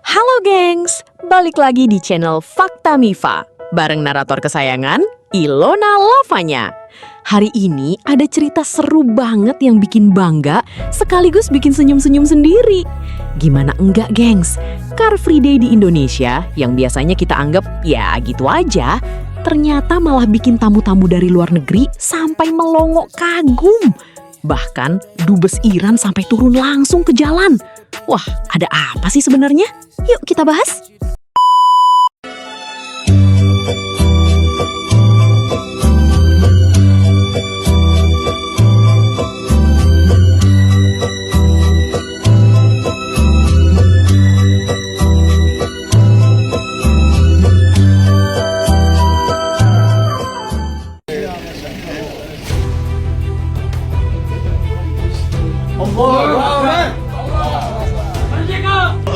Halo gengs, balik lagi di channel Fakta Mifa bareng narator kesayangan Ilona Lavanya. Hari ini ada cerita seru banget yang bikin bangga sekaligus bikin senyum-senyum sendiri. Gimana enggak gengs? Car Free Day di Indonesia yang biasanya kita anggap ya gitu aja, ternyata malah bikin tamu-tamu dari luar negeri sampai melongo kagum. Bahkan dubes Iran sampai turun langsung ke jalan. Wah, ada apa sih sebenarnya? Yuk kita bahas.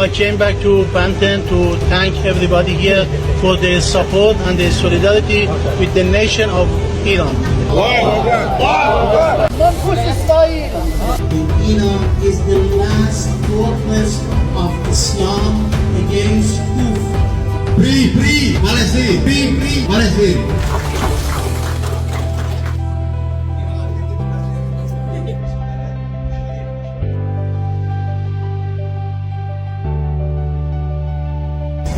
I came back to Banten to thank everybody here for their support and their solidarity with the nation of Iran. Medina is the last fortress of Islam against kufr. Free Palestine, free Palestine.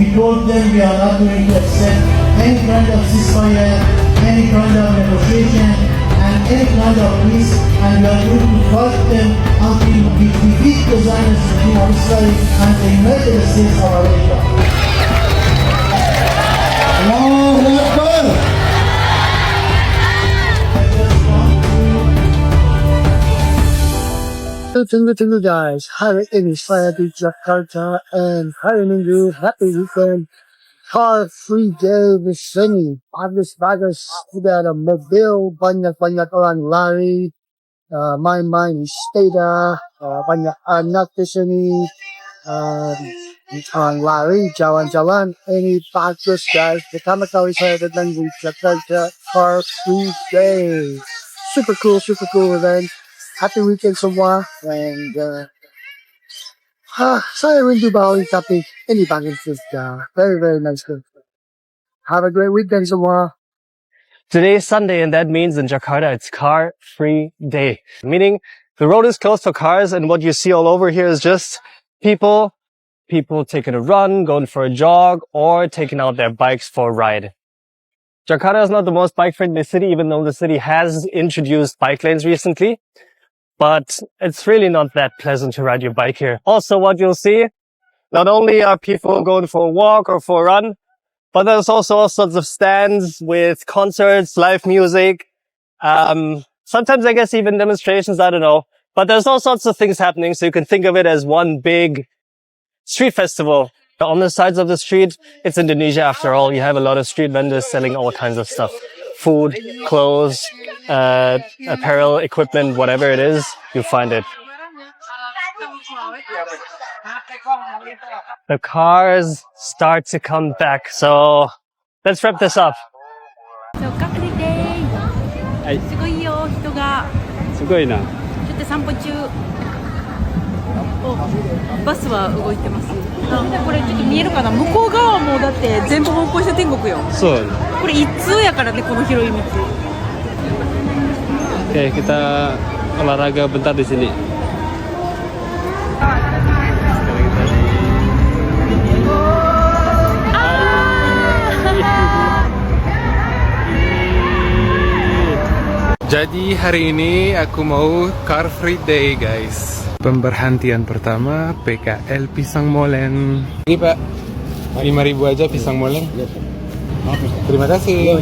We told them we are not going to accept any kind of ceasefire, any kind of negotiation, and any kind of peace, and we are going to fight them until we defeat the Zionist regime of Israel and the United States of America. Allahu Akbar! Tunggu guys, hari ini saya di Jakarta and hari Minggu, happy weekend, Car Free Day di sini, bagus-bagus, sudah ada mobil, banyak-banyak orang lari, main-main di sepeda, banyak anak di sini, orang lari, jalan-jalan, ini bagus guys, pertama kali saya datang di Jakarta, Car Free Day, super cool event. Happy weekend semua, and saya rindu Bali tapi ini bagus juga. Very nice good. Have a great weekend semua. Today is Sunday, and that means in Jakarta it's Car Free Day, meaning the road is closed for cars, and what you see all over here is just people taking a run, going for a jog, or taking out their bikes for a ride. Jakarta is not the most bike-friendly city, even though the city has introduced bike lanes recently. But it's really not that pleasant to ride your bike here. Also, what you'll see, not only are people going for a walk or for a run, but there's also all sorts of stands with concerts, live music. Sometimes I guess even demonstrations, I don't know. But there's all sorts of things happening, so you can think of it as one big street festival. On the sides of the street, it's Indonesia after all. You have a lot of street vendors selling all kinds of stuff. Food, clothes, apparel, equipment, whatever it is, you find it. The cars start to come back, so let's wrap this up. So, Car Free Day! すごいよ、人が。すごいな。ちょっと散歩中。バスは動いてます。これちょっと見えるかな、向こう側もだって全部方向して天国よ。そう。これ一通やからね、この広い道。Oke, kita olahraga bentar di sini. Jadi hari ini aku mau Car Free Day guys. Pemberhentian pertama PKL Pisang Molen. Ini Pak, 5.000 aja pisang molen. Terima kasih.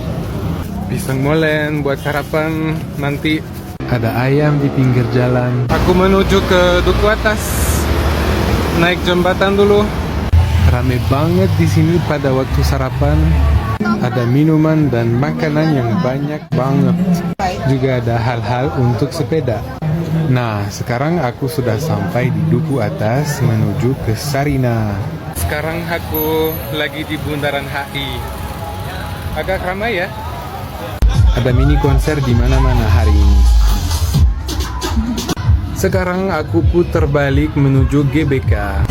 Pisang molen buat sarapan nanti. Ada ayam di pinggir jalan. Aku menuju ke Duku Atas. Naik jembatan dulu. Rame banget di sini pada waktu sarapan. Ada minuman dan makanan yang banyak banget. Juga ada hal-hal untuk sepeda. Nah, sekarang aku sudah sampai di Duku Atas menuju ke Sarina. Sekarang aku lagi di Bundaran HI. Agak ramai ya. Ada mini konser di mana-mana hari ini. Sekarang aku putar balik menuju GBK.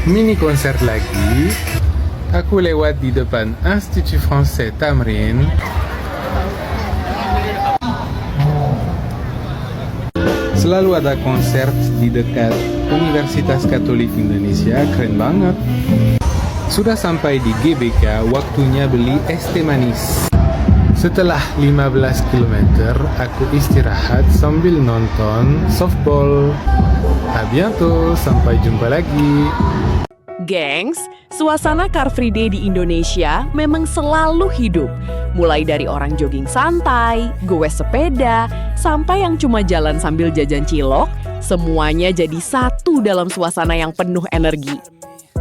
Mini konser lagi. Aku lewat di depan Institut Français Tamrin. Selalu ada konser di dekat Universitas Katolik Indonesia, keren banget. Sudah sampai di GBK, waktunya beli es teh manis. Setelah 15 km, aku istirahat sambil nonton softball. A bientôt, sampai jumpa lagi. Gengs, suasana Car Free Day di Indonesia memang selalu hidup. Mulai dari orang jogging santai, goes sepeda, sampai yang cuma jalan sambil jajan cilok, semuanya jadi satu dalam suasana yang penuh energi.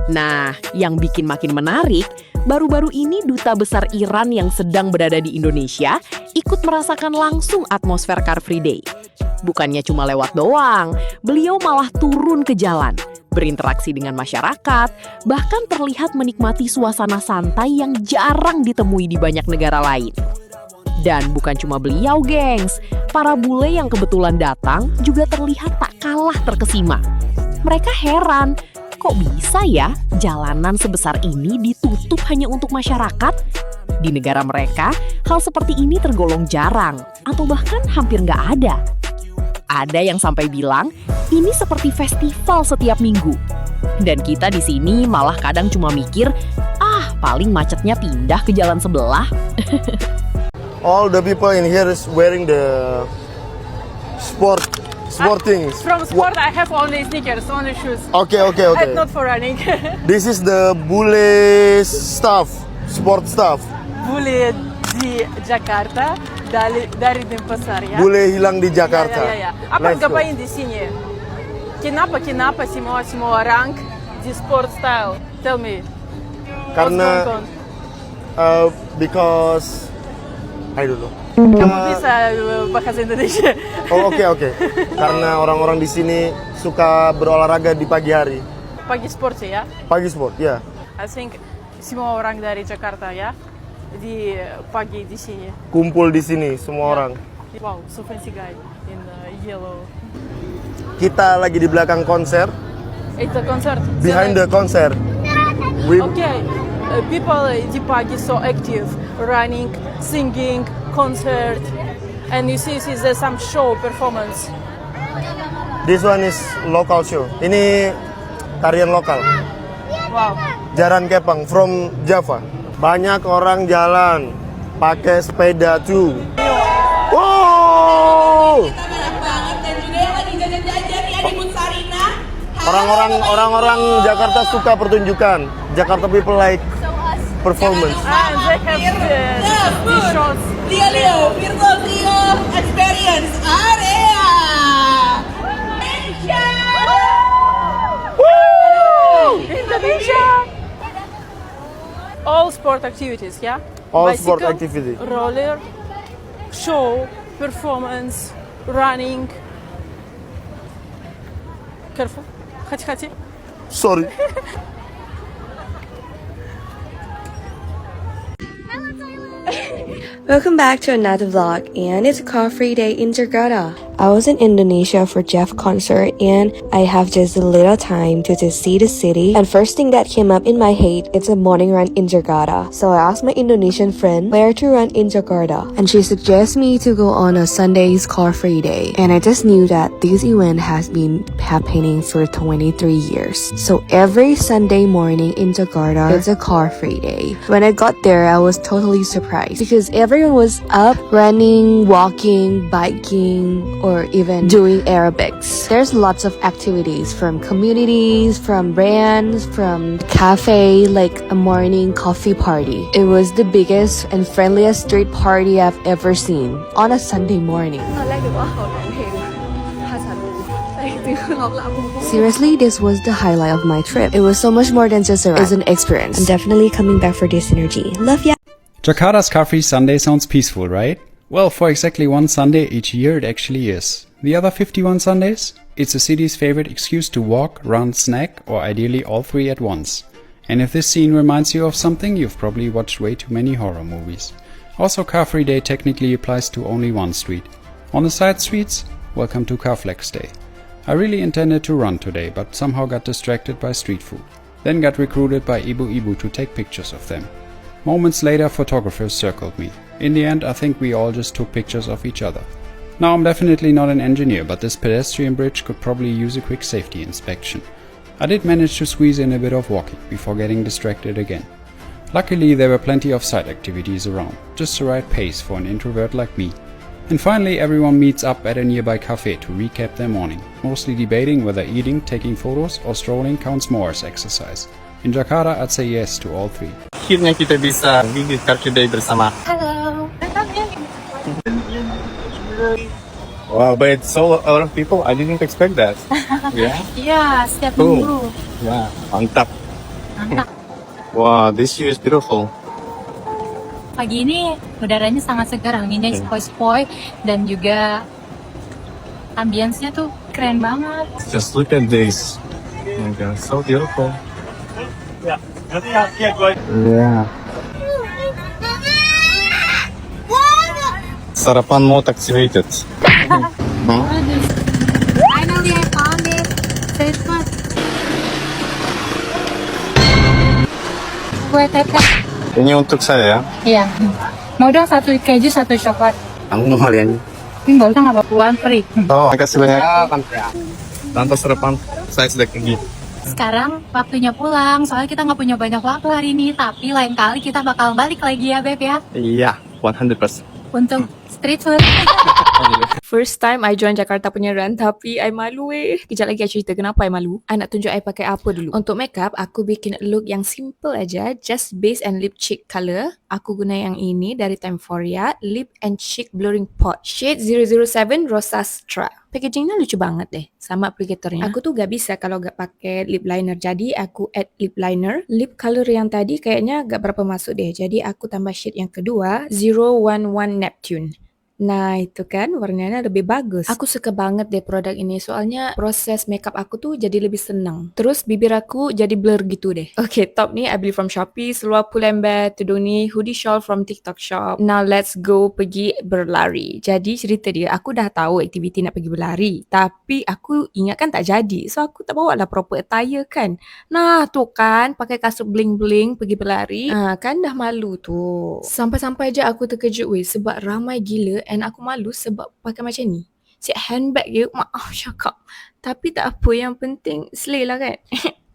Nah, yang bikin makin menarik, baru-baru ini Duta Besar Iran yang sedang berada di Indonesia ikut merasakan langsung atmosfer Car Free Day. Bukannya cuma lewat doang, beliau malah turun ke jalan, berinteraksi dengan masyarakat, bahkan terlihat menikmati suasana santai yang jarang ditemui di banyak negara lain. Dan bukan cuma beliau, gengs, para bule yang kebetulan datang juga terlihat tak kalah terkesima. Mereka heran, kok bisa ya jalanan sebesar ini ditutup hanya untuk masyarakat? Di negara mereka, hal seperti ini tergolong jarang, atau bahkan hampir nggak ada. Ada yang sampai bilang, ini seperti festival setiap minggu. Dan kita di sini malah kadang cuma mikir, paling macetnya pindah ke jalan sebelah. All the people in here is wearing the sport things. From sport, I have only sneakers, only shoes. Okay. And not for running. This is the bule stuff, sport stuff. Bule di Jakarta, dari Denpasar ya. Bule hilang di Jakarta. Ya. Apa Let's go. ngapain di sini? Kenapa semua orang di sport style? Tell me. Karena What's going on? because I don't know. Kamu bisa bahasa Indonesia. Oh, oke. Karena orang-orang di sini suka berolahraga di pagi hari. Pagi sport sih ya. Pagi sport, ya. I think semua orang dari Jakarta ya di pagi di sini. Kumpul di sini semua orang. Wow, so fancy guy in yellow. Kita lagi di belakang konser. It's a concert. Behind the concert. Okay, people di pagi so active, running, singing, concert, and you see there's some show performance. This one is local show. Ini tarian lokal. Wow. Jaran Kepang from Java. Banyak orang jalan pakai sepeda tuh. Wow! Orang-orang Jakarta suka pertunjukan. Jakarta people like performance. And they have the shows. Leo, Virtual Rio Experience Area. Indonesia. All sport activities, yeah? All Bicycle, sport activity. Roller, show, performance, running. Careful. Hati-hati. Sorry. Welcome back to another vlog, and it's Car Free Day in Jakarta. I was in Indonesia for Jeff concert, and I have just a little time to just see the city. And first thing that came up in my head, it's a morning run in Jakarta. So I asked my Indonesian friend where to run in Jakarta, and she suggests me to go on a Sunday's Car Free Day. And I just knew that this event has been happening for 23 years. So every Sunday morning in Jakarta, it's a Car Free Day. When I got there, I was totally surprised because everyone was up running, walking, biking, or even doing aerobics. There's lots of activities from communities, from brands, from cafe, like a morning coffee party. It was the biggest and friendliest street party I've ever seen on a Sunday morning. Seriously, this was the highlight of my trip. It was so much more than just a ride. It's an experience. I'm definitely coming back for this energy. Love ya! Jakarta's Car Free Sunday sounds peaceful, right? Well, for exactly one Sunday each year it actually is. The other 51 Sundays? It's the city's favorite excuse to walk, run, snack, or ideally all three at once. And if this scene reminds you of something, you've probably watched way too many horror movies. Also, Car Free Day technically applies to only one street. On the side streets, welcome to Car Flex Day. I really intended to run today, but somehow got distracted by street food. Then got recruited by Ibu Ibu to take pictures of them. Moments later, photographers circled me. In the end, I think we all just took pictures of each other. Now, I'm definitely not an engineer, but this pedestrian bridge could probably use a quick safety inspection. I did manage to squeeze in a bit of walking before getting distracted again. Luckily, there were plenty of side activities around, just the right pace for an introvert like me. And finally, everyone meets up at a nearby cafe to recap their morning, mostly debating whether eating, taking photos, or strolling counts more as exercise. In Jakarta, I'd say yes to all three. Akhirnya kita bisa visit Car Free Day bersama. Halo. Wow, but it's so a lot of people. I didn't expect that. Yeah. Iya, setiap Cool. minggu. Yeah, mantap. Mantap. Wow, this view is beautiful. Pagi ini udaranya sangat segar, anginnya sepoi-sepoi dan juga ambience-nya tuh keren banget. Just look at this. Oh my God, so beautiful. Yeah. Sarapan mode activated. Finally I found it. Safe food. Gue tetep. Ini untuk saya. Iya. Mau dong satu keju, satu coklat. Aku mau kalian. Ini nggak usah, nggak apa-apa, one free. Oh, makasih banyak. Tanpa sarapan, saya sudah pergi. Sekarang waktunya pulang, soalnya kita nggak punya banyak waktu hari ini. Tapi lain kali kita bakal balik lagi ya, Beb ya. Iya, 100%. Untuk street food. First time I join Jakarta punya run, tapi I malu Kejap lagi I cerita kenapa I malu. I nak tunjuk I pakai apa dulu. Untuk makeup, aku bikin look yang simple aja, just base and lip cheek color. Aku guna yang ini dari Temforia, Lip and Cheek Blurring Pot. Shade 007 Rosastra. Packagingnya lucu banget deh, sama aplikatornya. Aku tuh gak bisa kalau gak pakai lip liner, jadi aku add lip liner. Lip color yang tadi kayaknya gak berapa masuk deh, jadi aku tambah shade yang kedua, 011 Neptune. Nah itu kan warnanya lebih bagus. Aku suka banget deh produk ini, soalnya proses makeup aku tuh jadi lebih senang. Terus bibir aku jadi blur gitu deh. Okay, top nih I beli from Shopee, seluar pull&bear, tudung ni hoodie shawl from TikTok shop. Now let's go pergi berlari. Jadi cerita dia, aku dah tahu aktiviti nak pergi berlari, tapi aku ingatkan tak jadi, so aku tak bawa lah proper attire kan. Nah tuh kan pakai kasut bling-bling pergi berlari, kan dah malu tu. Sampai-sampai je aku terkejut sebab ramai gila. And aku malu sebab pakai macam ni. Siap handbag je, maaf cakap. Tapi tak apa, yang penting slay lah kan.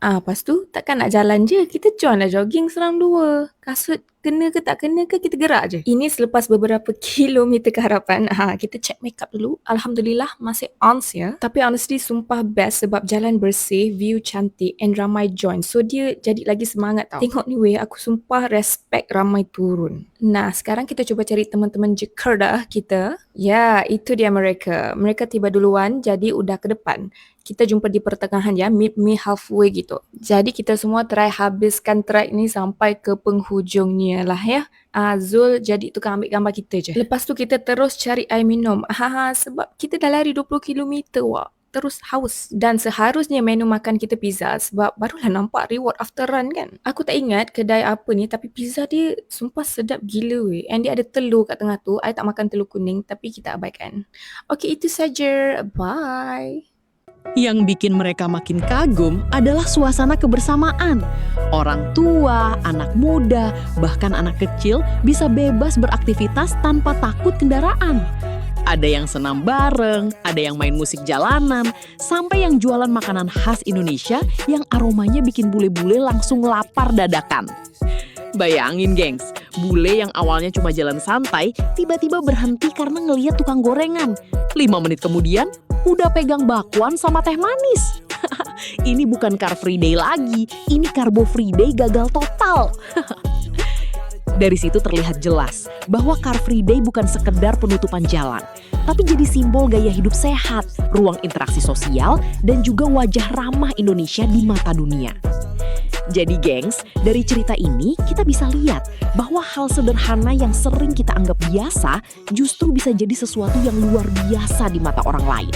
Lepas tu takkan nak jalan je, kita join lah jogging serang dua. Kasut kena ke tak kena ke, kita gerak je. Ini selepas beberapa kilometer ke harapan. Kita check makeup dulu. Alhamdulillah masih ons ya. Tapi honestly sumpah best sebab jalan bersih, view cantik and ramai join. So dia jadi lagi semangat tau. Tengok ni weh, aku sumpah respect ramai turun. Nah sekarang kita cuba cari teman-teman Jakarta kita. Ya itu dia mereka. Mereka tiba duluan jadi udah ke depan. Kita jumpa di pertengahan ya, meet me halfway gitu. Jadi kita semua try habiskan trek ni sampai ke penghujungnya lah ya. Zul jadi tukang ambil gambar kita je. Lepas tu kita terus cari air minum. Sebab kita dah lari 20 km wak. Terus haus. Dan seharusnya menu makan kita pizza sebab barulah nampak reward after run kan. Aku tak ingat kedai apa ni, tapi pizza dia sumpah sedap gila weh. And dia ada telur kat tengah tu. I tak makan telur kuning tapi kita abaikan. Okay, itu saja. Bye. Yang bikin mereka makin kagum adalah suasana kebersamaan. Orang tua, anak muda, bahkan anak kecil bisa bebas beraktivitas tanpa takut kendaraan. Ada yang senam bareng, ada yang main musik jalanan, sampai yang jualan makanan khas Indonesia yang aromanya bikin bule-bule langsung lapar dadakan. Bayangin gengs, bule yang awalnya cuma jalan santai, tiba-tiba berhenti karena ngeliat tukang gorengan. 5 menit kemudian, udah pegang bakwan sama teh manis. Ini bukan Car Free Day lagi, ini Carbo Free Day gagal total. Dari situ terlihat jelas bahwa Car Free Day bukan sekedar penutupan jalan, tapi jadi simbol gaya hidup sehat, ruang interaksi sosial, dan juga wajah ramah Indonesia di mata dunia. Jadi gengs, dari cerita ini kita bisa lihat bahwa hal sederhana yang sering kita anggap biasa justru bisa jadi sesuatu yang luar biasa di mata orang lain.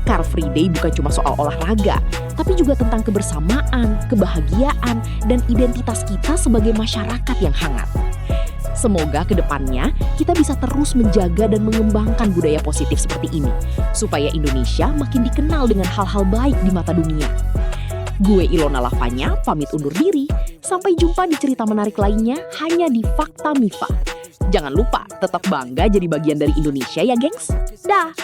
Car Free Day bukan cuma soal olahraga, tapi juga tentang kebersamaan, kebahagiaan, dan identitas kita sebagai masyarakat yang hangat. Semoga ke depannya kita bisa terus menjaga dan mengembangkan budaya positif seperti ini, supaya Indonesia makin dikenal dengan hal-hal baik di mata dunia. Gue Ilona Lavanya, pamit undur diri. Sampai jumpa di cerita menarik lainnya hanya di Fakta Mifa. Jangan lupa tetap bangga jadi bagian dari Indonesia ya, gengs. Dah!